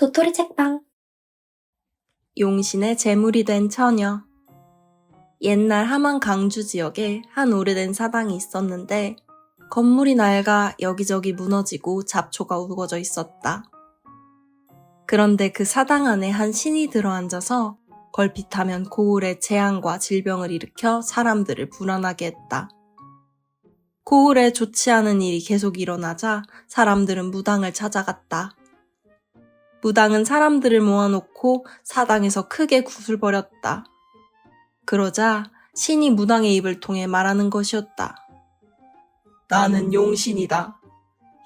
도토리 책방. 용신의 재물이 된 처녀. 옛날 함안 강주 지역에 한 오래된 사당이 있었는데 건물이 낡아 여기저기 무너지고 잡초가 우거져 있었다. 그런데 그 사당 안에 한 신이 들어앉아서 걸핏하면 고을에 재앙과 질병을 일으켜 사람들을 불안하게 했다. 고을에 좋지 않은 일이 계속 일어나자 사람들은 무당을 찾아갔다. 무당은 사람들을 모아놓고 사당에서 크게 구슬버렸다. 그러자 신이 무당의 입을 통해 말하는 것이었다. 나는 용신이다.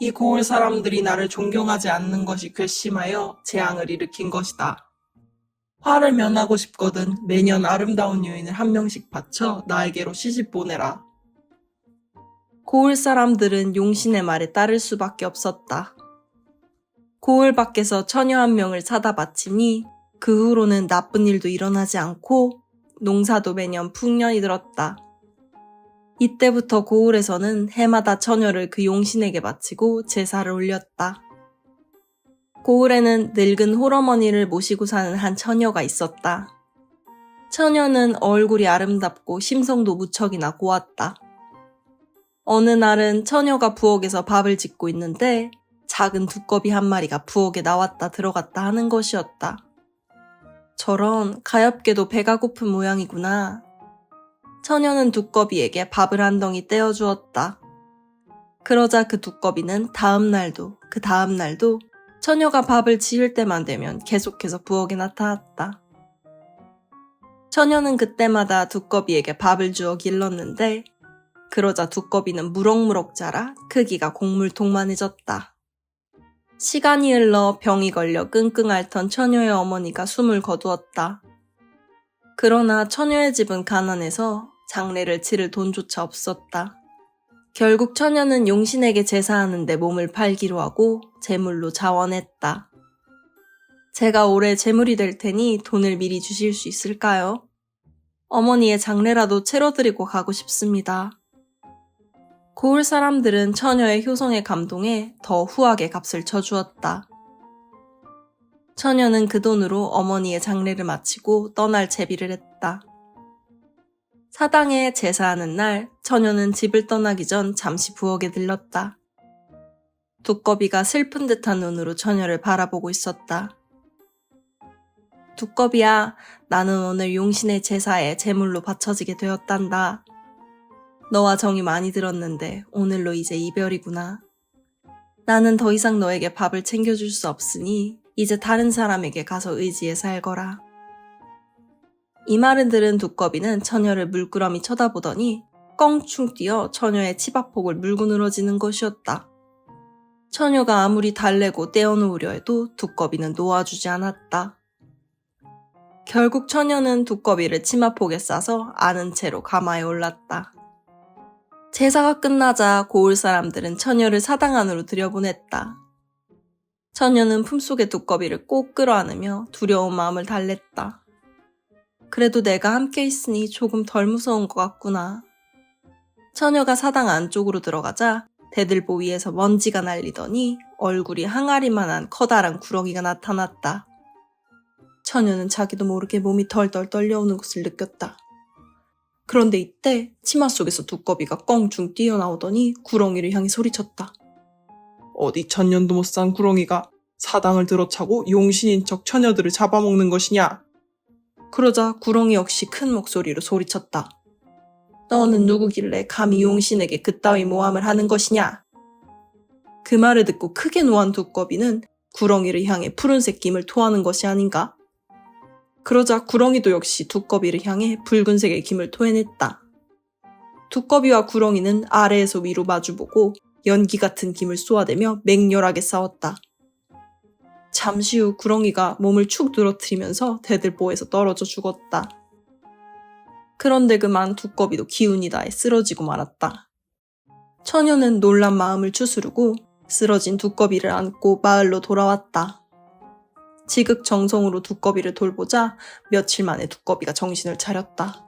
이 고을 사람들이 나를 존경하지 않는 것이 괘씸하여 재앙을 일으킨 것이다. 화를 면하고 싶거든 매년 아름다운 여인을 한 명씩 바쳐 나에게로 시집 보내라. 고을 사람들은 용신의 말에 따를 수밖에 없었다. 고을 밖에서 처녀 한 명을 사다 바치니 그 후로는 나쁜 일도 일어나지 않고 농사도 매년 풍년이 들었다. 이때부터 고을에서는 해마다 처녀를 그 용신에게 바치고 제사를 올렸다. 고을에는 늙은 홀어머니를 모시고 사는 한 처녀가 있었다. 처녀는 얼굴이 아름답고 심성도 무척이나 고왔다. 어느 날은 처녀가 부엌에서 밥을 짓고 있는데 작은 두꺼비 한 마리가 부엌에 나왔다 들어갔다 하는 것이었다. 저런 가엾게도 배가 고픈 모양이구나. 처녀는 두꺼비에게 밥을 한 덩이 떼어주었다. 그러자 그 두꺼비는 다음 날도 그 다음 날도 처녀가 밥을 지을 때만 되면 계속해서 부엌에 나타났다. 처녀는 그때마다 두꺼비에게 밥을 주어 길렀는데 그러자 두꺼비는 무럭무럭 자라 크기가 곡물통만해졌다. 시간이 흘러 병이 걸려 끙끙 앓던 처녀의 어머니가 숨을 거두었다. 그러나 처녀의 집은 가난해서 장례를 치를 돈조차 없었다. 결국 처녀는 용신에게 제사하는데 몸을 팔기로 하고 제물로 자원했다. 제가 올해 제물이 될 테니 돈을 미리 주실 수 있을까요? 어머니의 장례라도 치러드리고 가고 싶습니다. 고을 사람들은 처녀의 효성에 감동해 더 후하게 값을 쳐주었다. 처녀는 그 돈으로 어머니의 장례를 마치고 떠날 채비를 했다. 사당에 제사하는 날 처녀는 집을 떠나기 전 잠시 부엌에 들렀다. 두꺼비가 슬픈 듯한 눈으로 처녀를 바라보고 있었다. 두꺼비야, 나는 오늘 용신의 제사에 제물로 바쳐지게 되었단다. 너와 정이 많이 들었는데 오늘로 이제 이별이구나. 나는 더 이상 너에게 밥을 챙겨줄 수 없으니 이제 다른 사람에게 가서 의지해 살거라. 이 말을 들은 두꺼비는 처녀를 물끄러미 쳐다보더니 껑충 뛰어 처녀의 치박폭을 물고 늘어지는 것이었다. 처녀가 아무리 달래고 떼어놓으려 해도 두꺼비는 놓아주지 않았다. 결국 처녀는 두꺼비를 치마폭에 싸서 안은 채로 가마에 올랐다. 제사가 끝나자 고을 사람들은 처녀를 사당 안으로 들여보냈다. 처녀는 품속의 두꺼비를 꼭 끌어안으며 두려운 마음을 달랬다. 그래도 내가 함께 있으니 조금 덜 무서운 것 같구나. 처녀가 사당 안쪽으로 들어가자 대들보 위에서 먼지가 날리더니 얼굴이 항아리만한 커다란 구렁이가 나타났다. 처녀는 자기도 모르게 몸이 덜덜 떨려오는 것을 느꼈다. 그런데 이때 치마 속에서 두꺼비가 껑충 뛰어나오더니 구렁이를 향해 소리쳤다. 어디 천년도 못 산 구렁이가 사당을 들어차고 용신인 척 처녀들을 잡아먹는 것이냐? 그러자 구렁이 역시 큰 목소리로 소리쳤다. 너는 누구길래 감히 용신에게 그따위 모함을 하는 것이냐? 그 말을 듣고 크게 노한 두꺼비는 구렁이를 향해 푸른색 김을 토하는 것이 아닌가? 그러자 구렁이도 역시 두꺼비를 향해 붉은색의 김을 토해냈다. 두꺼비와 구렁이는 아래에서 위로 마주보고 연기 같은 김을 쏘아대며 맹렬하게 싸웠다. 잠시 후 구렁이가 몸을 축 늘어뜨리면서 대들보에서 떨어져 죽었다. 그런데 그만 두꺼비도 기운이 다해 쓰러지고 말았다. 처녀는 놀란 마음을 추스르고 쓰러진 두꺼비를 안고 마을로 돌아왔다. 지극정성으로 두꺼비를 돌보자 며칠 만에 두꺼비가 정신을 차렸다.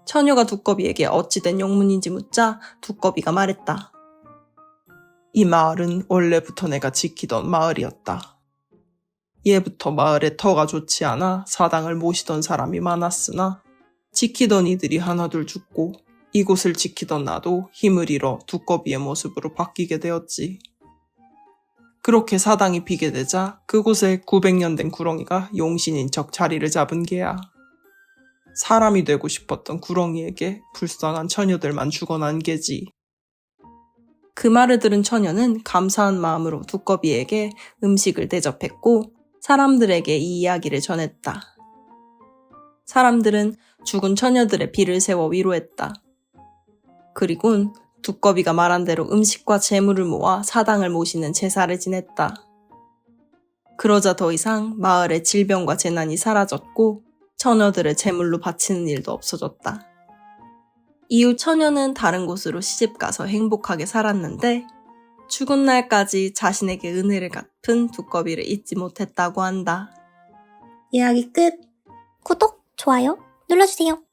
처녀가 두꺼비에게 어찌된 영문인지 묻자 두꺼비가 말했다. 이 마을은 원래부터 내가 지키던 마을이었다. 예부터 마을에 터가 좋지 않아 사당을 모시던 사람이 많았으나 지키던 이들이 하나둘 죽고 이곳을 지키던 나도 힘을 잃어 두꺼비의 모습으로 바뀌게 되었지. 그렇게 사당이 비게 되자 그곳에 900년 된 구렁이가 용신인 척 자리를 잡은 게야. 사람이 되고 싶었던 구렁이에게 불쌍한 처녀들만 죽어난 게지. 그 말을 들은 처녀는 감사한 마음으로 두꺼비에게 음식을 대접했고 사람들에게 이 이야기를 전했다. 사람들은 죽은 처녀들의 비를 세워 위로했다. 그리곤 두꺼비가 말한 대로 음식과 재물을 모아 사당을 모시는 제사를 지냈다. 그러자 더 이상 마을의 질병과 재난이 사라졌고 처녀들을 제물로 바치는 일도 없어졌다. 이후 처녀는 다른 곳으로 시집가서 행복하게 살았는데 죽은 날까지 자신에게 은혜를 갚은 두꺼비를 잊지 못했다고 한다. 이야기 끝. 구독, 좋아요 눌러주세요.